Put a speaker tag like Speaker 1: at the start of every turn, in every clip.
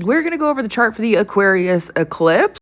Speaker 1: we're going to go over the chart for the Aquarius eclipse.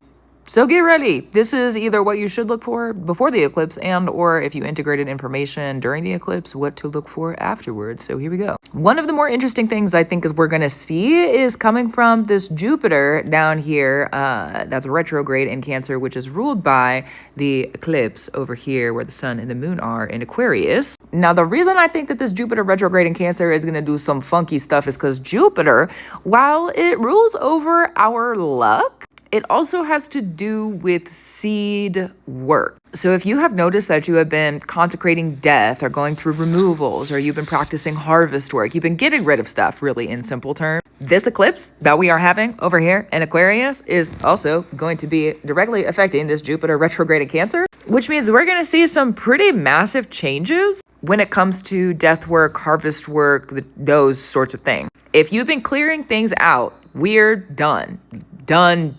Speaker 1: So get ready. This is either what you should look for before the eclipse and or if you integrated information during the eclipse, what to look for afterwards. So here we go. One of the more interesting things I think is we're going to see is coming from this Jupiter down here. That's retrograde in Cancer, which is ruled by the eclipse over here where the sun and the moon are in Aquarius. Now, the reason I think that this Jupiter retrograde in Cancer is going to do some funky stuff is because Jupiter, while it rules over our luck, it also has to do with seed work. So if you have noticed that you have been consecrating death or going through removals or you've been practicing harvest work, you've been getting rid of stuff really in simple terms, this eclipse that we are having over here in Aquarius is also going to be directly affecting this Jupiter retrograde in Cancer, which means we're going to see some pretty massive changes when it comes to death work, harvest work, those sorts of things. If you've been clearing things out, we're done. Done.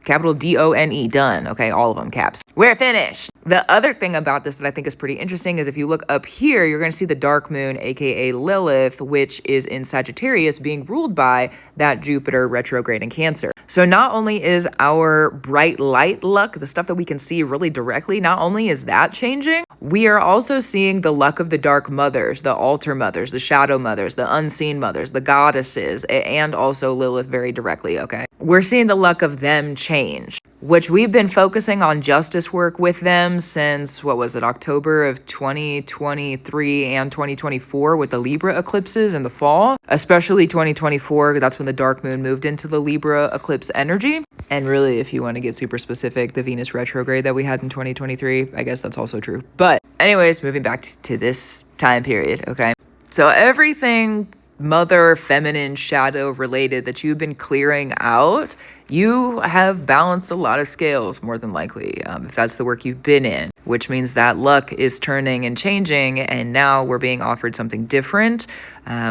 Speaker 1: Capital D-O-N-E, done. Okay, all of them caps. We're finished. The other thing about this that I think is pretty interesting is if you look up here, you're going to see the dark moon, aka Lilith, which is in Sagittarius, being ruled by that Jupiter retrograde in Cancer. So not only is our bright light luck, the stuff that we can see really directly, not only is that changing, we are also seeing the luck of the dark mothers, the altar mothers, the shadow mothers, the unseen mothers, the goddesses, and also Lilith very directly, okay? We're seeing the luck of them change, which we've been focusing on justice work with them since, October of 2023 and 2024 with the Libra eclipses in the fall, especially 2024. That's when the dark moon moved into the Libra eclipse energy. And really, if you want to get super specific, the Venus retrograde that we had in 2023, I guess that's also true. But anyways, moving back to this time period, okay? So everything mother, feminine, shadow related that you've been clearing out, you have balanced a lot of scales, more than likely, if that's the work you've been in, which means that luck is turning and changing, and now we're being offered something different,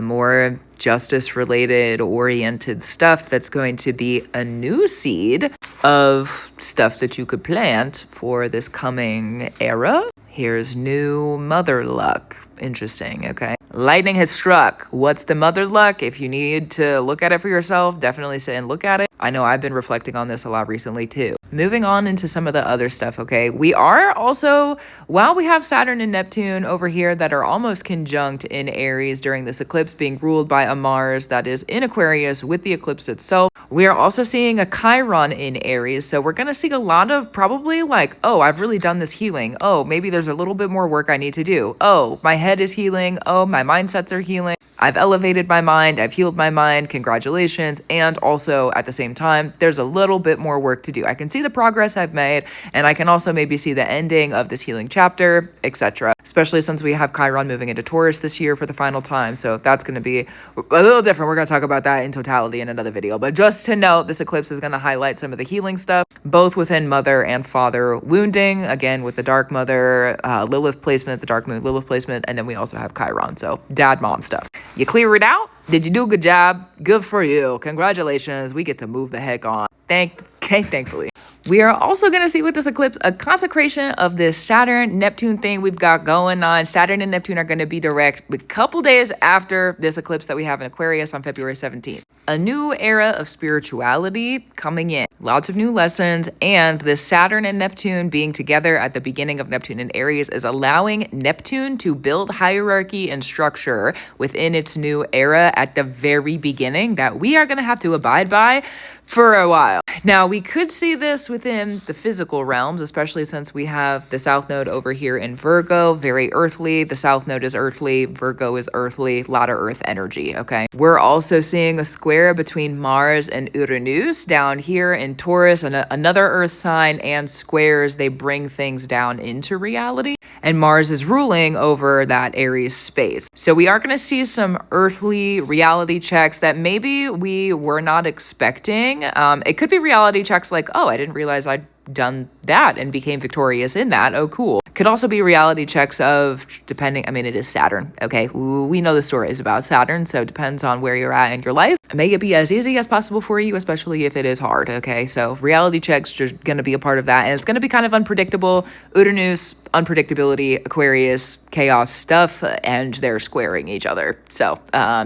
Speaker 1: more justice-related, oriented stuff that's going to be a new seed of stuff that you could plant for this coming era. Here's new mother luck. Interesting, okay? Lightning has struck. What's the mother luck? If you need to look at it for yourself, definitely sit and look at it. I know I've been reflecting on this a lot recently too. Moving on into some of the other stuff, okay? We are also, while we have Saturn and Neptune over here that are almost conjunct in Aries during this eclipse, being ruled by a Mars that is in Aquarius with the eclipse itself, we are also seeing a Chiron in Aries. So we're going to see a lot of probably like, oh, I've really done this healing. Oh, maybe there's a little bit more work I need to do. Oh, my head is healing. Oh, my mindsets are healing. I've elevated my mind. I've healed my mind. Congratulations. And also at the same time, there's a little bit more work to do. I can see the progress I've made, and I can also maybe see the ending of this healing chapter, etc. Especially since we have Chiron moving into Taurus this year for the final time. So that's going to be a little different. We're going to talk about that in totality in another video. But just to note, this eclipse is going to highlight some of the healing stuff, both within mother and father wounding, again, with the dark mother, Lilith placement, the dark moon Lilith placement, and then we also have Chiron. So dad, mom stuff. You clear it out? Did you do a good job? Good for you. Congratulations. We get to move the heck on. Thankfully. We are also going to see with this eclipse a consecration of this Saturn-Neptune thing we've got going on. Saturn and Neptune are going to be direct a couple days after this eclipse that we have in Aquarius on February 17th. A new era of spirituality coming in. Lots of new lessons, and this Saturn and Neptune being together at the beginning of Neptune and Aries is allowing Neptune to build hierarchy and structure within its new era at the very beginning that we are going to have to abide by for a while. Now, we could see this within the physical realms, especially since we have the South Node over here in Virgo, very earthly. The South Node is earthly, Virgo is earthly, a lot of earth energy, okay? We're also seeing a square between Mars and Uranus down here in Taurus, and another earth sign, and squares, they bring things down into reality. And Mars is ruling over that Aries space. So we are going to see some earthly reality checks that maybe we were not expecting. It could be reality checks like, oh, I didn't realize I done that and became victorious in that. Oh, cool. Could also be reality checks of depending, I mean, it is Saturn, okay? We know the stories about Saturn, so it depends on where you're at in your life. Make it be as easy as possible for you, especially if it is hard, okay? So reality checks just gonna be a part of that, and it's gonna be kind of unpredictable. Uranus, unpredictability, Aquarius, chaos stuff, and they're squaring each other. So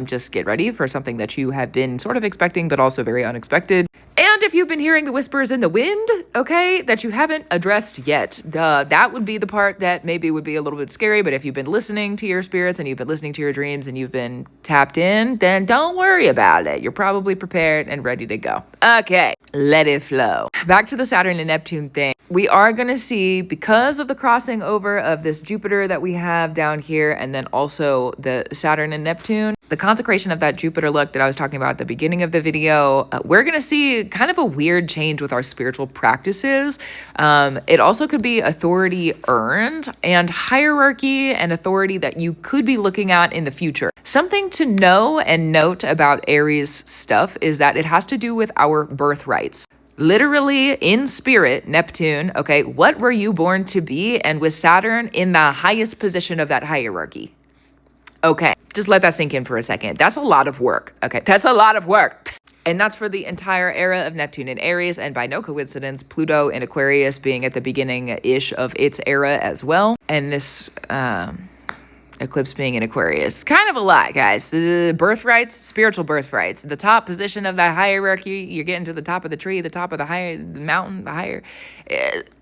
Speaker 1: just get ready for something that you have been sort of expecting, but also very unexpected. And if you've been hearing the whispers in the wind, okay, that you haven't addressed yet, that would be the part that maybe would be a little bit scary. But if you've been listening to your spirits and you've been listening to your dreams and you've been tapped in, then don't worry about it. You're probably prepared and ready to go. Okay, let it flow. Back to the Saturn and Neptune thing. We are going to see, because of the crossing over of this Jupiter that we have down here, and then also the Saturn and Neptune, the consecration of that Jupiter look that I was talking about at the beginning of the video, we're going to see kind of a weird change with our spiritual practices. It also could be authority earned and hierarchy and authority that you could be looking at in the future. Something to know and note about Aries stuff is that it has to do with our birthrights. Literally in spirit, Neptune, okay, what were you born to be? And with Saturn in the highest position of that hierarchy. Okay, just let that sink in for a second. That's a lot of work. Okay, that's a lot of work. And that's for the entire era of Neptune in Aries, and by no coincidence, Pluto in Aquarius being at the beginning-ish of its era as well. And this eclipse being in Aquarius. Kind of a lot, guys. The birthrights, spiritual birthrights. The top position of that hierarchy, you're getting to the top of the tree, the top of the mountain, the higher.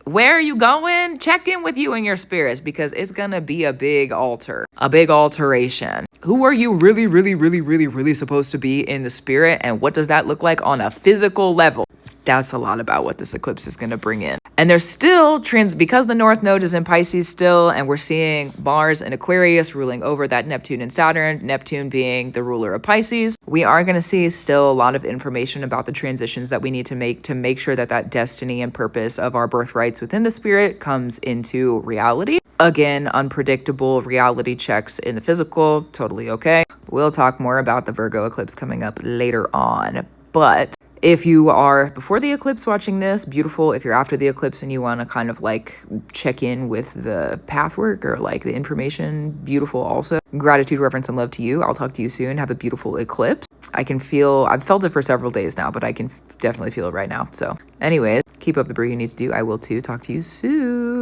Speaker 1: Where are you going? Check in with you and your spirits, because it's going to be a big alter, a big alteration. Who are you really, really, really, really, really supposed to be in the spirit? And what does that look like on a physical level? That's a lot about what this eclipse is going to bring in. And there's still because the North Node is in Pisces still, and we're seeing Mars and Aquarius ruling over that Neptune and Saturn, Neptune being the ruler of Pisces. We are going to see still a lot of information about the transitions that we need to make sure that that destiny and purpose of our birthrights within the spirit comes into reality. Again, unpredictable reality checks in the physical, totally okay. We'll talk more about the Virgo eclipse coming up later on. But if you are before the eclipse watching this, beautiful. If you're after the eclipse and you want to kind of like check in with the pathwork or like the information, beautiful also. Gratitude, reverence, and love to you. I'll talk to you soon. Have a beautiful eclipse. I've felt it for several days now, but I can definitely feel it right now. So anyways, keep up the brew you need to do. I will too. Talk to you soon.